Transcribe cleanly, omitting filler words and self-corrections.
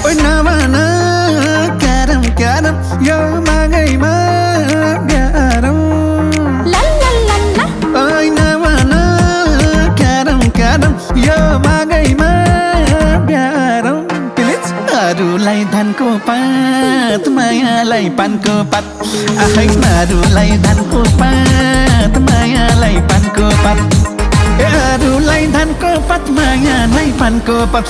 ओइ नभन carrom carrom यो मागैमा ग्यारम ओइ नभन क्यारम क्यारम यो मागैमा ग्यारम प्लिज अरूलाई धानको पात मायालाई पानको पात आखै अरूलाई धानको पात मायालाई पानको पात अरूलाई धानको पात मायालाई पानको पात